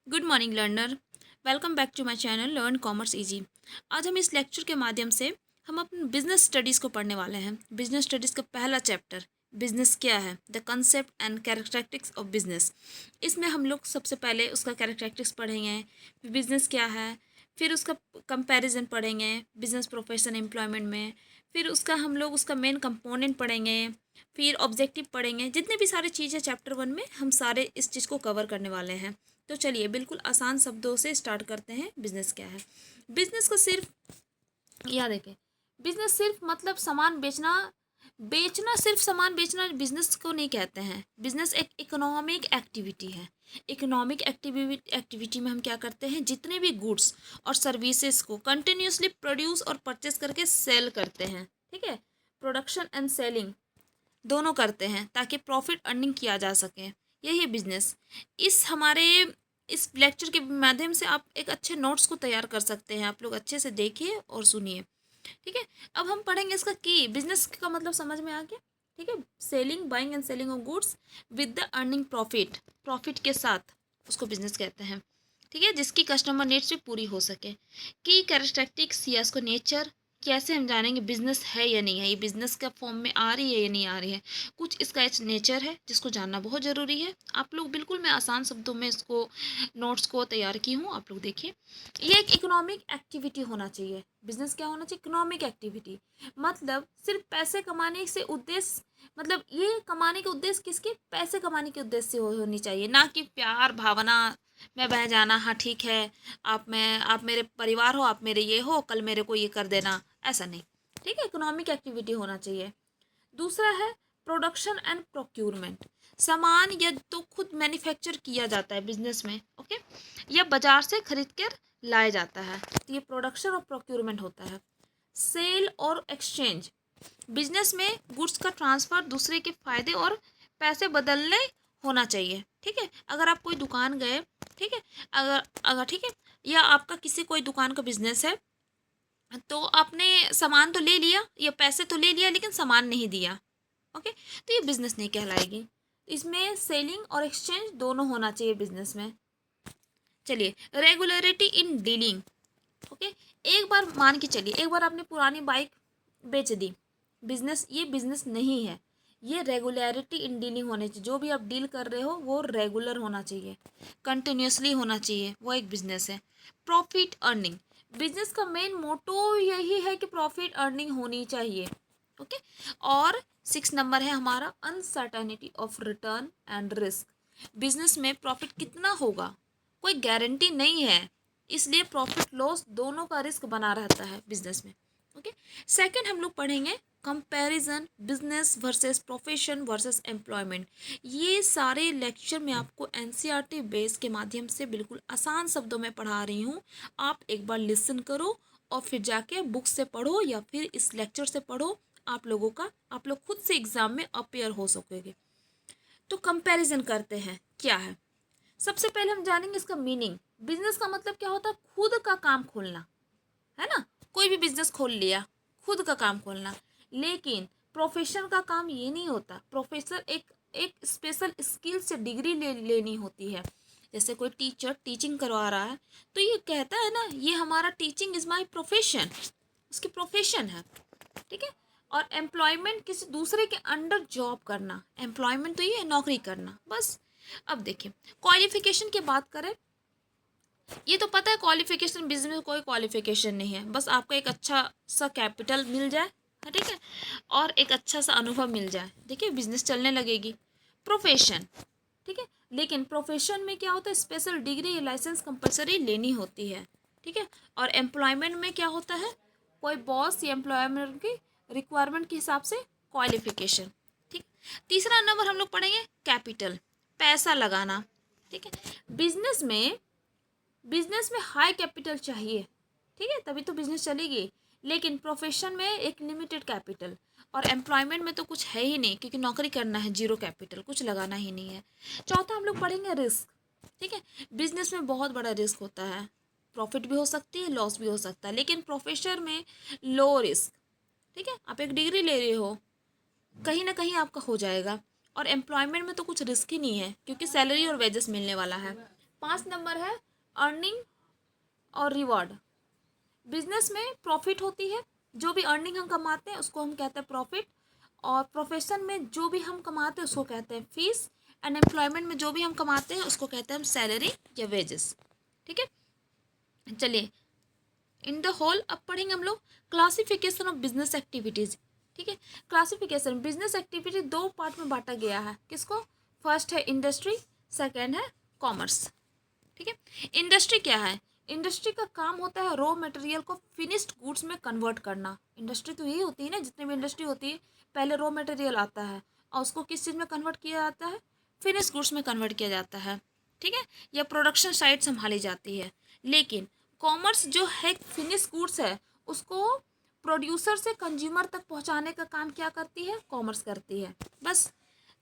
Good morning learner. Welcome back to my channel learn commerce easy. आज हम इस lecture के माध्यम से हम अपने बिजनेस स्टडीज़ को पढ़ने वाले हैं। बिजनेस स्टडीज़ का पहला चैप्टर बिजनेस क्या है, the concept and characteristics of business. इसमें हम लोग सबसे पहले उसका कैरेक्टरिस्टिक्स पढ़ेंगे, फिर बिजनेस क्या है, फिर उसका कंपैरिजन पढ़ेंगे बिजनेस प्रोफेशन एम्प्लॉयमेंट में, फिर उसका हम लोग उसका मेन कंपोनेंट पढ़ेंगे, फिर ऑब्जेक्टिव पढ़ेंगे। जितने भी सारी चीज़ें चैप्टर 1 में हम सारे इस चीज़ को कवर करने वाले हैं। तो चलिए बिल्कुल आसान शब्दों से स्टार्ट करते हैं। बिजनेस क्या है? बिजनेस को सिर्फ याद रखें, बिजनेस सिर्फ मतलब सामान बेचना, बेचना सिर्फ सामान बेचना बिजनेस को नहीं कहते हैं। बिजनेस एक इकोनॉमिक एक्टिविटी है। इकोनॉमिक एक्टिविटी में हम क्या करते हैं, जितने भी गुड्स और सर्विसेज को कंटिन्यूसली प्रोड्यूस और परचेस करके सेल करते हैं। ठीक है, प्रोडक्शन एंड सेलिंग दोनों करते हैं ताकि प्रॉफिट अर्निंग किया जा सके। यही है बिजनेस। इस हमारे इस लेक्चर के माध्यम से आप एक अच्छे नोट्स को तैयार कर सकते हैं। आप लोग अच्छे से देखिए और सुनिए। ठीक है, अब हम पढ़ेंगे इसका की बिजनेस का मतलब समझ में आ गया। ठीक है, selling, buying and selling of goods with the earning profit, profit के साथ उसको बिजनेस कहते हैं। ठीक है, जिसकी कस्टमर नीड्स भी पूरी हो सके। की कैरेक्टरिस्टिक्स या इसको नेचर, कैसे हम जानेंगे बिजनेस है या नहीं है, ये बिजनेस का फॉर्म में आ रही है या नहीं आ रही है। कुछ इसका एक नेचर है जिसको जानना बहुत ज़रूरी है। आप लोग बिल्कुल, मैं आसान शब्दों में इसको नोट्स को तैयार की हूँ, आप लोग देखिए। ये एक इकोनॉमिक एक्टिविटी होना चाहिए। बिजनेस क्या होना चाहिए? Economic activity. मतलब सिर्फ पैसे कमाने से उद्देश्य, मतलब ये कमाने के उद्देश्य किसके? पैसे कमाने के उद्देश्य से होनी चाहिए, ना कि प्यार भावना में बह जाना। हाँ ठीक है, आप मेरे परिवार हो, आप मेरे ये हो, कल मेरे को ये कर देना, ऐसा नहीं। ठीक है, इकोनॉमिक एक्टिविटी होना चाहिए। दूसरा है प्रोडक्शन एंड प्रोक्यूरमेंट। सामान या तो खुद मैन्युफैक्चर किया जाता है बिजनेस में, ओके, या बाजार से खरीद कर लाया जाता है, तो ये प्रोडक्शन और प्रोक्यूरमेंट होता है। सेल और एक्सचेंज, बिजनेस में गुड्स का ट्रांसफ़र दूसरे के फायदे और पैसे बदलने होना चाहिए। ठीक है, अगर आप कोई दुकान गए, ठीक है, अगर अगर ठीक है, या आपका किसी कोई दुकान का बिजनेस है, तो आपने सामान तो ले लिया या पैसे तो ले लिया लेकिन सामान नहीं दिया, ओके, तो ये बिजनेस नहीं कहलाएगी। इसमें सेलिंग और एक्सचेंज दोनों होना चाहिए बिजनेस में। चलिए, रेगुलरिटी इन डीलिंग, ओके। एक बार मान के चलिए, एक बार आपने पुरानी बाइक बेच दी, बिजनेस, ये बिजनेस नहीं है। ये रेगुलरिटी इन डीलिंग होनी चाहिए। जो भी आप डील कर रहे हो वो रेगुलर होना चाहिए, कंटिन्यूसली होना चाहिए, वो एक बिजनेस है। प्रॉफिट अर्निंग, बिजनेस का मेन मोटो यही है कि प्रॉफिट अर्निंग होनी चाहिए, ओके। और 6 नंबर है हमारा uncertainty of return and risk. Business में प्रॉफिट कितना होगा कोई गारंटी नहीं है, इसलिए प्रॉफिट लॉस दोनों का रिस्क बना रहता है बिजनेस में, ओके। सेकंड हम लोग पढ़ेंगे comparison business versus profession versus employment. ये सारे लेक्चर मैं आपको एनसीईआरटी बेस के माध्यम से बिल्कुल आसान शब्दों में पढ़ा रही हूँ। आप एक बार लिसन करो और फिर जाके बुक से पढ़ो या फिर इस लेक्चर से पढ़ो। आप लोग खुद से एग्जाम में अपेयर हो सकोगे। तो कंपैरिजन करते हैं क्या है। सबसे पहले हम जानेंगे इसका मीनिंग। बिजनेस का मतलब क्या होता है? खुद का काम खोलना, है ना। कोई भी बिजनेस खोल लिया, खुद का काम खोलना। लेकिन प्रोफेशन का काम ये नहीं होता। प्रोफेसर एक एक स्पेशल स्किल से डिग्री लेनी होती है। जैसे कोई टीचर टीचिंग करवा रहा है तो ये कहता है ना, ये हमारा टीचिंग इज माय प्रोफेशन, उसकी प्रोफेशन है। ठीक है, और एम्प्लॉयमेंट किसी दूसरे के अंडर जॉब करना, एम्प्लॉयमेंट तो ये है नौकरी करना, बस। अब देखिए, क्वालिफिकेशन की बात करें, ये तो पता है क्वालिफिकेशन, बिजनेस में कोई क्वालिफिकेशन नहीं है, बस आपको एक अच्छा सा कैपिटल मिल जाए, हाँ ठीक है, और एक अच्छा सा अनुभव मिल जाए, देखिए बिजनेस चलने लगेगी। प्रोफेशन, ठीक है, लेकिन प्रोफेशन में क्या होता है? स्पेशल डिग्री या लाइसेंस कंपलसरी लेनी होती है। ठीक है, और एम्प्लॉयमेंट में क्या होता है? कोई बॉस या एम्प्लॉयमेंट की रिक्वायरमेंट के हिसाब से क्वालिफिकेशन। ठीक, तीसरा नंबर हम लोग पढ़ेंगे कैपिटल, पैसा लगाना। ठीक है, बिजनेस में बिजनेस में हाई कैपिटल चाहिए, ठीक है, तभी तो बिजनेस चलेगी। लेकिन प्रोफेशन में एक लिमिटेड कैपिटल, और एम्प्लॉयमेंट में तो कुछ है ही नहीं, क्योंकि नौकरी करना है, जीरो कैपिटल, कुछ लगाना ही नहीं है। चौथा हम लोग पढ़ेंगे रिस्क। ठीक है, बिजनेस में बहुत बड़ा रिस्क होता है, प्रॉफिट भी हो सकती है, लॉस भी हो सकता है, लेकिन प्रोफेशन में लो रिस्क। ठीक है, आप एक डिग्री ले रहे हो, कहीं ना कहीं आपका हो जाएगा। और एम्प्लॉयमेंट में तो कुछ रिस्क ही नहीं है, क्योंकि सैलरी और वेजेस मिलने वाला है। 5 नंबर है अर्निंग और रिवॉर्ड। बिजनेस में प्रॉफिट होती है, जो भी अर्निंग हम कमाते हैं उसको हम कहते हैं प्रॉफिट, और प्रोफेशन में जो भी हम कमाते हैं उसको कहते हैं फीस, एंड एम्प्लॉयमेंट में जो भी हम कमाते हैं उसको कहते हैं हम सैलरी या वेजेस। ठीक है, चलिए इन द होल अब पढ़ेंगे हम लोग क्लासिफिकेशन ऑफ बिजनेस एक्टिविटीज़। ठीक है, क्लासिफिकेशन बिजनेस एक्टिविटी 2 पार्ट में बांटा गया है। किसको? फर्स्ट है इंडस्ट्री, सेकेंड है कॉमर्स। ठीक है, इंडस्ट्री क्या है? इंडस्ट्री का काम होता है रॉ मटेरियल को फिनिश्ड गुड्स में कन्वर्ट करना। इंडस्ट्री तो यही होती है ना, जितनी भी इंडस्ट्री होती है पहले रॉ मटेरियल आता है और उसको किस चीज़ में कन्वर्ट किया जाता है? फिनिश्ड गुड्स में कन्वर्ट किया जाता है। ठीक है, या प्रोडक्शन साइट संभाली जाती है। लेकिन कॉमर्स जो है फिनिश गुड्स है उसको प्रोड्यूसर से कंज्यूमर तक पहुंचाने का काम क्या करती है? कॉमर्स करती है। बस,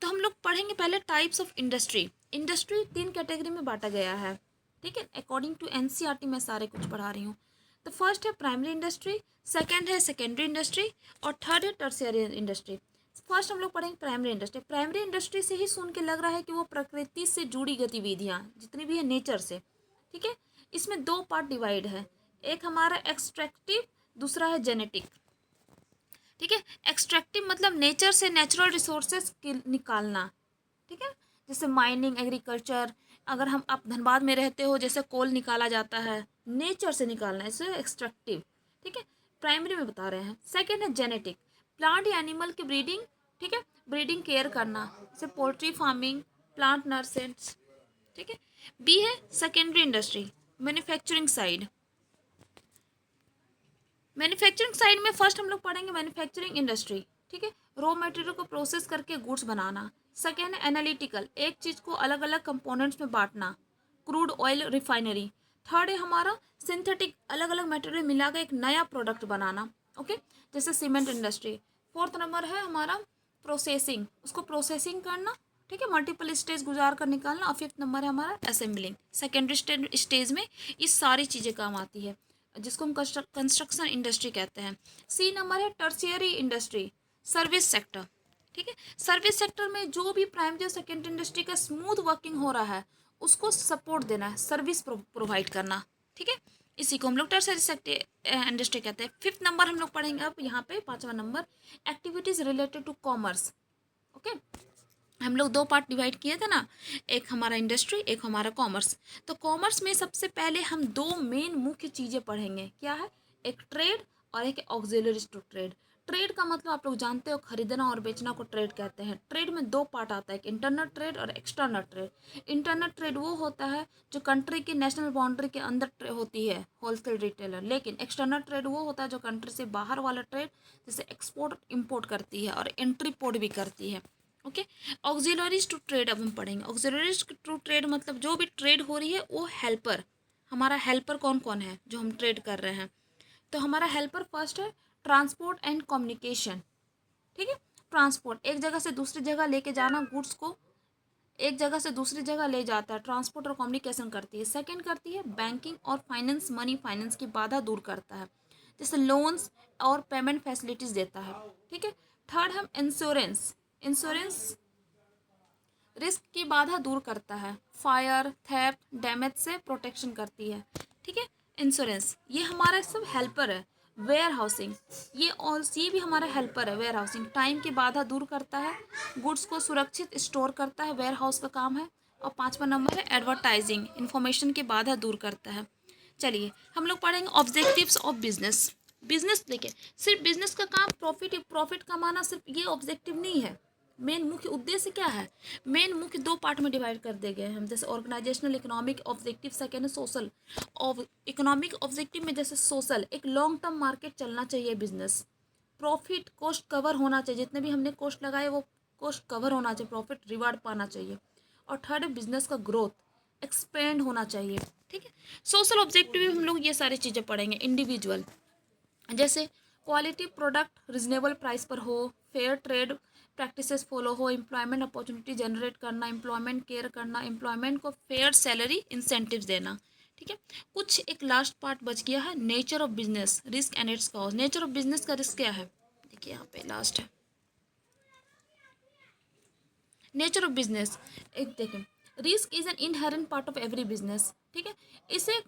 तो हम लोग पढ़ेंगे पहले types of industry. Industry 3 category में बांटा गया है। ठीक है, अकॉर्डिंग टू एनसीईआरटी मैं सारे कुछ पढ़ा रही हूँ। तो फर्स्ट है प्राइमरी इंडस्ट्री, सेकंड है सेकेंडरी इंडस्ट्री और थर्ड है टर्शियरी इंडस्ट्री। फर्स्ट हम लोग पढ़ेंगे प्राइमरी इंडस्ट्री। प्राइमरी इंडस्ट्री से ही सुन के लग रहा है कि वो प्रकृति से जुड़ी गतिविधियाँ जितनी भी है नेचर से। ठीक है, इसमें 2 पार्ट डिवाइड है, एक हमारा एक्सट्रैक्टिव, दूसरा है जेनेटिक। ठीक है, एक्सट्रैक्टिव मतलब नेचर से नेचुरल रिसोर्सेज निकालना। ठीक है, जैसे माइनिंग, एग्रीकल्चर। अगर हम आप धनबाद में रहते हो, जैसे कोल निकाला जाता है, नेचर से निकालना है, इसे एक्सट्रैक्टिव। ठीक है, प्राइमरी में बता रहे हैं। सेकेंड है जेनेटिक, प्लांट या एनिमल की ब्रीडिंग। ठीक है, ब्रीडिंग केयर करना, जैसे पोल्ट्री फार्मिंग, प्लांट नर्सेंट्स। ठीक है, बी है secondary industry, manufacturing side. Manufacturing side में फर्स्ट हम लोग पढ़ेंगे मैन्युफैक्चरिंग इंडस्ट्री। ठीक है, रॉ मटेरियल को प्रोसेस करके गुड्स बनाना। सेकेंड है एनालिटिकल, एक चीज़ को अलग अलग कंपोनेंट्स में बांटना, क्रूड ऑयल रिफाइनरी। थर्ड है हमारा सिंथेटिक, अलग अलग मटेरियल मिलाकर एक नया प्रोडक्ट बनाना। ओके, जैसे सीमेंट इंडस्ट्री। फोर्थ नंबर है हमारा प्रोसेसिंग, उसको प्रोसेसिंग करना। ठीक है, मल्टीपल स्टेज गुजार कर निकालना। और फिफ्थ नंबर है हमारा असेंबलिंग। सेकेंडरी स्टेज में ये सारी चीज़ें काम आती है, जिसको हम कंस्ट्रक्शन इंडस्ट्री कहते हैं। सी नंबर है टर्शियरी इंडस्ट्री, सर्विस सेक्टर। ठीक है, सर्विस सेक्टर में जो भी प्राइमरी और सेकेंडरी इंडस्ट्री का स्मूथ वर्किंग हो रहा है उसको सपोर्ट देना है, सर्विस प्रोवाइड करना। ठीक है, इसी को हम लोग टर्शियरी सेक्टर इंडस्ट्री कहते हैं। फिफ्थ नंबर हम लोग पढ़ेंगे अब यहाँ पे, 5वां number activities related to commerce. Okay, हम लोग 2 पार्ट डिवाइड किए थे ना, एक हमारा इंडस्ट्री, एक हमारा कॉमर्स। तो कॉमर्स में सबसे पहले हम 2 मेन मुख्य चीज़ें पढ़ेंगे। क्या है? एक ट्रेड और एक ऑक्सिलरीज टू ट्रेड। ट्रेड का मतलब आप लोग जानते हो, खरीदना और बेचना को ट्रेड कहते हैं। ट्रेड में 2 पार्ट आता है, एक इंटरनल ट्रेड और एक्सटर्नल ट्रेड। इंटरनल ट्रेड वो होता है जो कंट्री की नेशनल बाउंड्री के अंदर होती है, होलसेल रिटेलर। लेकिन एक्सटर्नल ट्रेड वो होता है जो कंट्री से बाहर वाला ट्रेड, जैसे एक्सपोर्ट इम्पोर्ट करती है और एंट्री पोर्ट भी करती है। ओके, ऑक्सिलरीज टू ट्रेड अब हम पढ़ेंगे। ऑक्सिलरीज टू ट्रेड मतलब जो भी ट्रेड हो रही है वो हेल्पर, हमारा हेल्पर कौन कौन है जो हम ट्रेड कर रहे हैं। तो हमारा हेल्पर फर्स्ट है ट्रांसपोर्ट एंड कम्युनिकेशन। ठीक है, ट्रांसपोर्ट एक जगह से दूसरी जगह लेके जाना, गुड्स को एक जगह से दूसरी जगह ले जाता है, ट्रांसपोर्ट और कम्युनिकेशन करती है। सेकंड करती है बैंकिंग और फाइनेंस, मनी फाइनेंस की बाधा दूर करता है, जैसे लोन्स और पेमेंट फैसिलिटीज देता है। ठीक है, थर्ड हम इंश्योरेंस, इंश्योरेंस रिस्क की बाधा दूर करता है, फायर, थेफ्ट, डैमेज से प्रोटेक्शन करती है। ठीक है, इंश्योरेंस ये हमारा सब हेल्पर है। वेयर हाउसिंग, ये भी हमारा हेल्पर है। वेयर हाउसिंग टाइम की बाधा दूर करता है, गुड्स को सुरक्षित स्टोर करता है, वेयर हाउस का काम है। और 5वां नंबर है एडवर्टाइजिंग, इंफॉर्मेशन की बाधा दूर करता है। चलिए हम लोग पढ़ेंगे ऑब्जेक्टिव्स ऑफ बिजनेस। बिजनेस देखिए, सिर्फ बिजनेस का काम प्रॉफिट कमाना सिर्फ ये ऑब्जेक्टिव नहीं है। मेन मुख्य उद्देश्य क्या है? मेन मुख्य 2 पार्ट में डिवाइड कर दिए गए हैं, जैसे ऑर्गेनाइजेशनल इकोनॉमिक ऑब्जेक्टिव, सेकेंड है सोशल। इकोनॉमिक ऑब्जेक्टिव में जैसे सोशल, एक लॉन्ग टर्म मार्केट चलना चाहिए बिजनेस, प्रॉफिट कॉस्ट कवर होना चाहिए, जितने भी हमने कॉस्ट लगाए वो कॉस्ट कवर होना चाहिए, प्रॉफिट रिवार्ड पाना चाहिए। और थर्ड है बिजनेस का ग्रोथ, एक्सपेंड होना चाहिए। ठीक है, सोशल ऑब्जेक्टिव में हम लोग ये सारी चीज़ें पढ़ेंगे। इंडिविजुअल जैसे क्वालिटी प्रोडक्ट रिजनेबल प्राइस पर हो, फेयर ट्रेड प्रैक्टिसेस फॉलो हो, एम्प्लॉयमेंट अपॉर्चुनिटी जनरेट करना, एम्प्लॉयमेंट केयर करना, एम्प्लॉयमेंट को फेयर सैलरी इंसेंटिव्स देना। ठीक है, कुछ एक लास्ट पार्ट बच गया है, nature of business, risk and it's cause. Nature of business का रिस्क क्या है? देखिए यहाँ पे लास्ट है नेचर ऑफ बिजनेस। एक देखें, risk is an inherent part of every business, ठीक है। इसे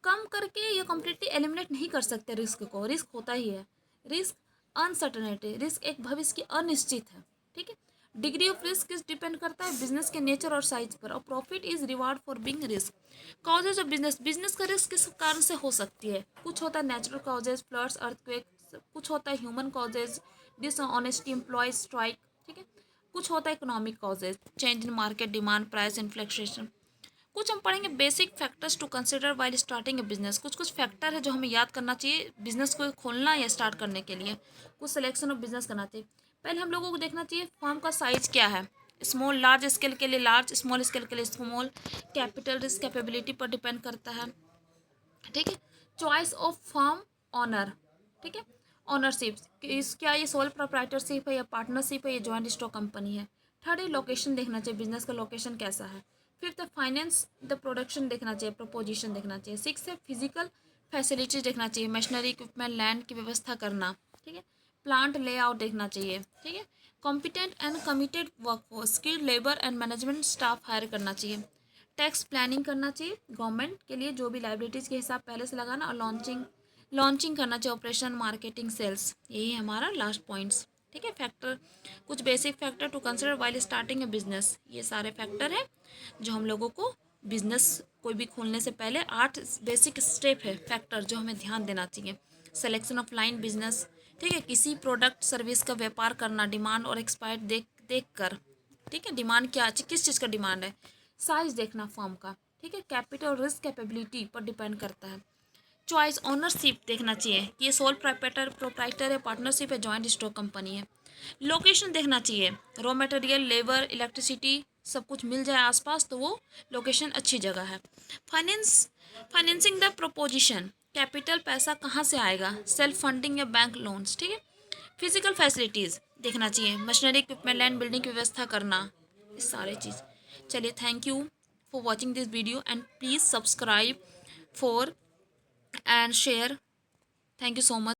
कम करके या कम्प्लीटली एलिमिनेट नहीं कर सकते रिस्क को, रिस्क होता ही है। रिस्क अनसर्टनिटी, रिस्क एक भविष्य की अनिश्चित है, ठीक है। Degree of risk is depend करता है बिजनेस के नेचर और साइज पर, और profit is reward for being risk. Causes of business, business का रिस्क किस कारण से हो सकती है? कुछ होता है नेचुरल कॉजेज, फ्लड्स, अर्थक्वेक, कुछ होता है human causes, dishonesty, employ strike, ठीक है। कुछ होता है economic causes, change in market demand, price inflection. कुछ हम पढ़ेंगे basic factors to consider while starting a business, कुछ कुछ फैक्टर है जो हमें याद करना चाहिए बिजनेस को खोलना या स्टार्ट करने के लिए। कुछ सिलेक्शन ऑफ बिजनेस करना चाहिए। पहले हम लोगों को देखना चाहिए फर्म का साइज क्या है। स्मॉल, लार्ज स्केल के लिए लार्ज, स्मॉल स्केल के लिए स्मॉल। कैपिटल, रिस्क, कैपेबिलिटी पर डिपेंड करता है, ठीक है। चॉइस ऑफ फर्म ऑनर, ठीक है। ऑनरशिप, इस क्या ये सोल प्रोप्राइटरशिप है या पार्टनरशिप है या जॉइंट स्टॉक कंपनी है। थर्ड है लोकेशन देखना चाहिए, बिजनेस का लोकेशन कैसा है। फिफ्थ है फाइनेंस द प्रोडक्शन देखना चाहिए, प्रपोजिशन देखना चाहिए। सिक्स है फिजिकल फैसिलिटीज देखना चाहिए, मशीनरी इक्विपमेंट, लैंड की व्यवस्था करना, ठीक है। प्लांट लेआउट देखना चाहिए, ठीक है। Competent and committed workforce, skilled labour and management staff hire करना चाहिए। टैक्स प्लानिंग करना चाहिए गवर्नमेंट के लिए, जो भी लाइबिलिटीज़ के हिसाब पहले से लगाना, और लॉन्चिंग करना चाहिए, ऑपरेशन, मार्केटिंग, सेल्स। यही है हमारा लास्ट पॉइंट्स, ठीक है। फैक्टर, कुछ basic factor to consider while starting a business, ये सारे फैक्टर हैं जो हम लोगों को बिजनेस कोई भी खोलने से पहले 8 बेसिक स्टेप है फैक्टर जो हमें ध्यान देना चाहिए। सिलेक्शन ऑफ लाइन बिजनेस, ठीक है, किसी प्रोडक्ट सर्विस का व्यापार करना, डिमांड और एक्सपायर देख कर, ठीक है, डिमांड क्या, किस चीज़ का डिमांड है। साइज देखना फर्म का, ठीक है। कैपिटल, रिस्क, कैपेबिलिटी पर डिपेंड करता है। चॉइस, ओनरशिप देखना चाहिए कि ये सोल प्रोप्राइटर है, पार्टनरशिप है, जॉइंट स्टॉक कंपनी है। लोकेशन देखना चाहिए, रॉ मटेरियल, लेबर, इलेक्ट्रिसिटी सब कुछ मिल जाए आसपास तो वो लोकेशन अच्छी जगह है। फाइनेंसिंग द प्रोपोजिशन, कैपिटल, पैसा कहाँ से आएगा, सेल्फ फंडिंग या बैंक लोन्स, ठीक है। फिजिकल फैसिलिटीज़ देखना चाहिए, मशीनरी इक्विपमेंट, लैंड, बिल्डिंग की व्यवस्था करना, ये सारे चीज़। चलिए, thank you for watching this video and please subscribe for and share. Thank you so much.